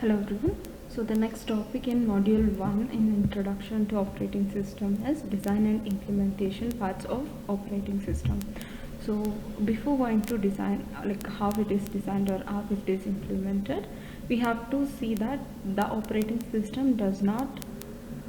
Hello everyone. So the next topic in module 1 in introduction to operating system is design and implementation parts of operating system. So before going to design, like how it is designed or how it is implemented, we have to see that the operating system does not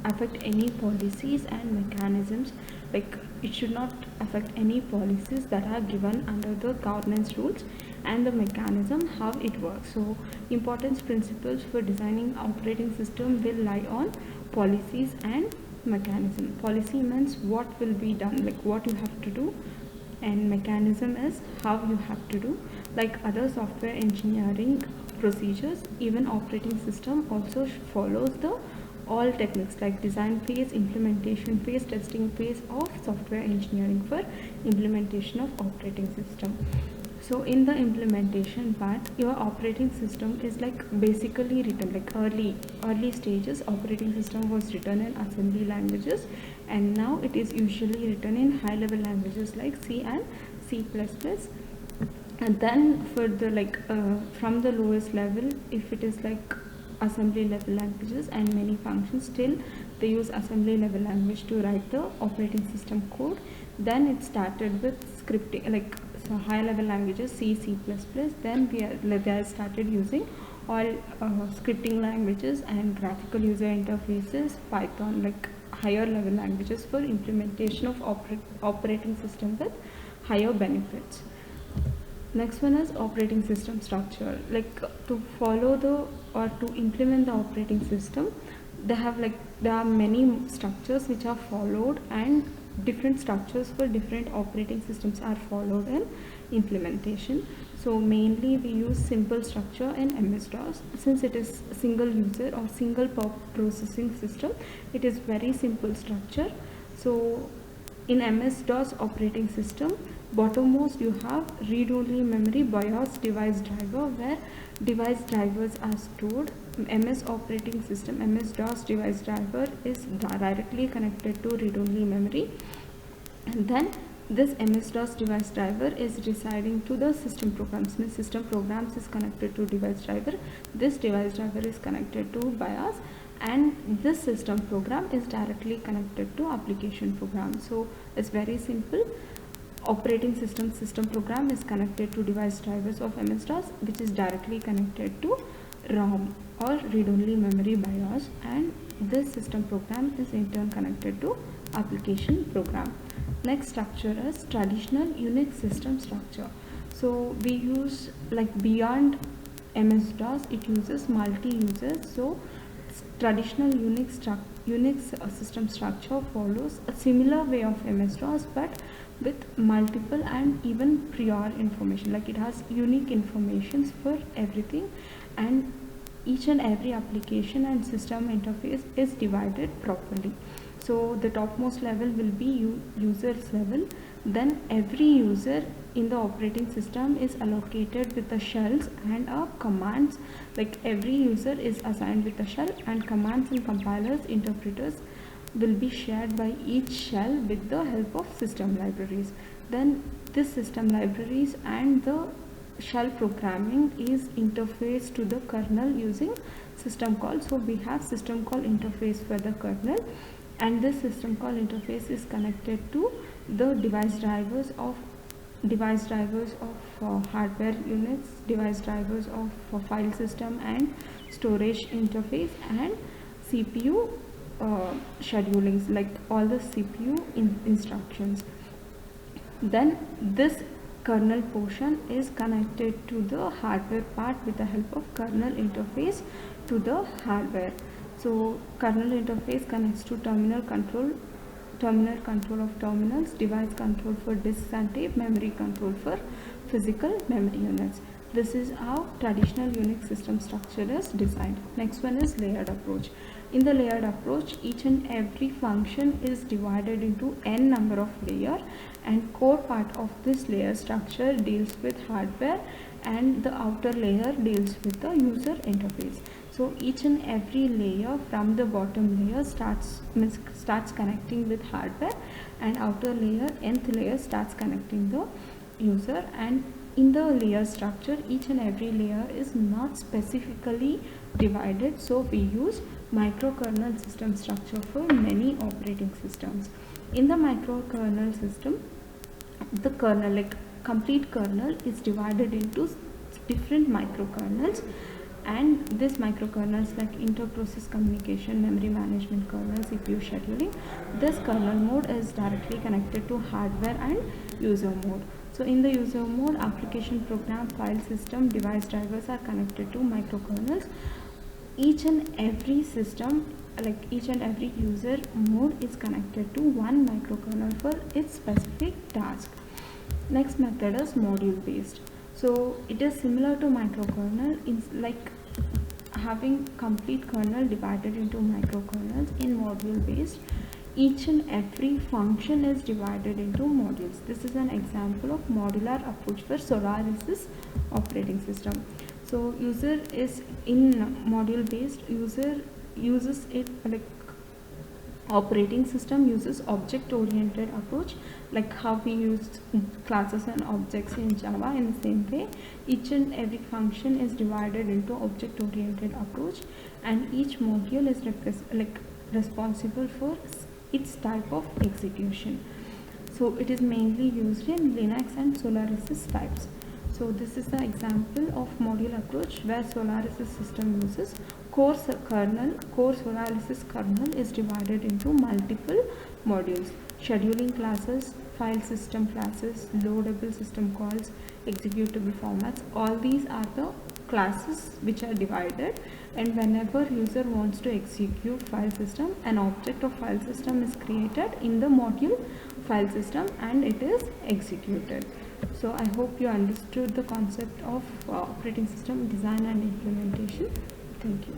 affect any policies and mechanisms, like it should not affect any policies that are given under the governance rules and the mechanism how it works. So importance principles for designing operating system will lie on policies and mechanism. Policy means what will be done, like what you have to do, and mechanism is how you have to do. Like other software engineering procedures, even operating system also follows the all techniques like design phase, implementation phase, testing phase of software engineering for implementation of operating system. So in the implementation part, your operating system is like basically written, like early stages operating system was written in assembly languages, and now it is usually written in high level languages like C and C++. And then for the from the lowest level, if it is like assembly level languages and many functions, still they use assembly level language to write the operating system code. Then it started with scripting, like so high level languages C, C++. Then they started using all scripting languages and graphical user interfaces, Python, like higher level languages for implementation of operating system with higher benefits. Next one is operating system structure. Like to follow the or to implement the operating system, there are many structures which are followed, and different structures for different operating systems are followed in implementation. So mainly we use simple structure in MS-DOS. Since it is single user or single processing system, it is very simple structure. So in MS-DOS operating system, bottommost you have read-only memory BIOS device driver, where device drivers are stored. MS operating system, MS-DOS device driver is directly connected to read-only memory, and then this MS-DOS device driver is residing to the system programs. Means system programs is connected to device driver. This device driver is connected to BIOS, and this system program is directly connected to application program. So it's very simple. Operating system program is connected to device drivers of MS-DOS, which is directly connected to ROM or read-only memory BIOS, and this system program is in turn connected to application program. Next structure is traditional Unix system structure. So we use, like beyond MS-DOS, it uses multi-users. So traditional Unix system structure follows a similar way of MS-DOS, but with multiple and even prior information. Like it has unique informations for everything, and each and every application and system interface is divided properly. So the topmost level will be users level. Then every user in the operating system is allocated with the shells and commands. Like every user is assigned with a shell, and commands and compilers, interpreters will be shared by each shell with the help of system libraries. Then this system libraries and the shell programming is interfaced to the kernel using system call. So we have system call interface for the kernel, and this system call interface is connected to the device drivers of hardware units, device drivers of file system and storage interface, and CPU schedulings, like all the CPU instructions. Then this kernel portion is connected to the hardware part with the help of kernel interface to the hardware. So kernel interface connects to terminal control of terminals, device control for disks and tape, memory control for physical memory units. This is how traditional Unix system structure is designed. Next one is layered approach. In the layered approach, each and every function is divided into n number of layers, and core part of this layer structure deals with hardware, and the outer layer deals with the user interface. So each and every layer from the bottom layer starts connecting with hardware, and outer layer, nth layer, starts connecting the user, and in the layer structure, each and every layer is not specifically divided, so we use microkernel system structure for many operating systems. In the microkernel system, the kernel, like complete kernel, is divided into different microkernels, and this microkernels like inter-process communication, memory management kernel, CPU scheduling. This kernel mode is directly connected to hardware and user mode. So in the user mode, application, program, file system, device drivers are connected to microkernels. Each and every system, like each and every user mode, is connected to one microkernel for its specific task. Next method is module based. So it is similar to microkernel in like having complete kernel divided into microkernels. In module based, each and every function is divided into modules. This is an example of modular approach for Solaris operating system. So user is in module based, user uses it like operating system uses object oriented approach, like how we use classes and objects in Java. In the same way, each and every function is divided into object oriented approach, and each module is responsible for its type of execution. So it is mainly used in Linux and Solaris types. So this is the example of module approach where Solaris system uses core kernel. Core Solaris kernel is divided into multiple modules: scheduling classes, file system classes, loadable system calls, executable formats. All these are the classes which are divided, and whenever user wants to execute file system, an object of file system is created in the module file system and it is executed. So I hope you understood the concept of operating system design and implementation. Thank you.